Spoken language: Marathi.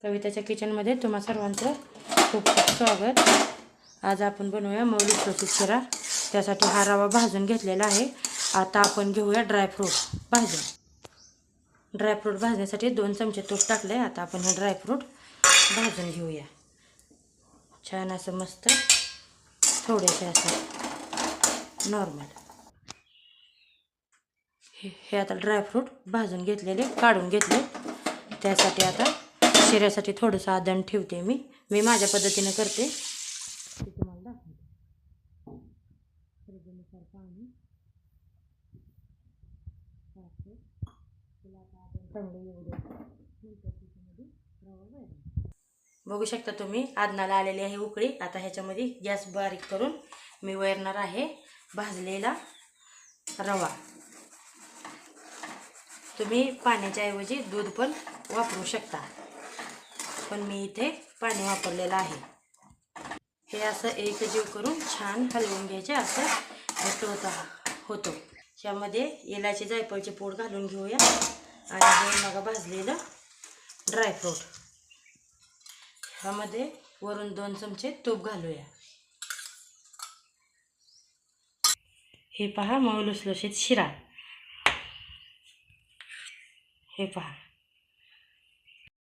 कविताच्या किचनमध्ये तुम्हा सर्वांचं खूप खूप स्वागत। आज आपण बनवूया मऊ लुसलुशीत शिरा। त्यासाठी हा रवा भाजून घेतलेला आहे। आता आपण घेऊया ड्रायफ्रूट भाजून। ड्रायफ्रूट भाजण्यासाठी 2 चमचे तूप टाकले। आता आपण हे ड्रायफ्रूट भाजून घेऊया। छान असं मस्त थोडेसे असं नॉर्मल। हे आता ड्रायफ्रूट भाजून घेतलेले काढून घेतले। त्यासाठी आता शिऱ्यासाठी थोडंसं आदण ठेवते मी माझ्या पद्धतीने करते। ते तुम्हाला दाखवते। गरजेनुसार पाणी टाकते। तुला आता आदण चांगलं येऊ दे। नंतर त्याच्यामध्ये रवा घालायचा। बघू शकता तुम्ही आदनाला आलेली आहे उकळी। आता ह्याच्यामध्ये गॅस बारीक करून मी वळणार आहे भाजलेला रवा। तुम्ही पाण्याच्या ऐवजी दूध पण वापरू शकता, पण मी इथे पाणी वापरलेलं आहे। हे असं एकजीव करून छान हलवून घ्यायचे। असं घट्ट होतो। यामध्ये इलायची जायफळची पूड घालून घेऊया आणि हे मग भाजलेलं ड्रायफ्रूट ह्यामध्ये वरून 2 चमचे तूप घालूया। हे पहा मऊ लुसलुशीत शिरा। हे पहा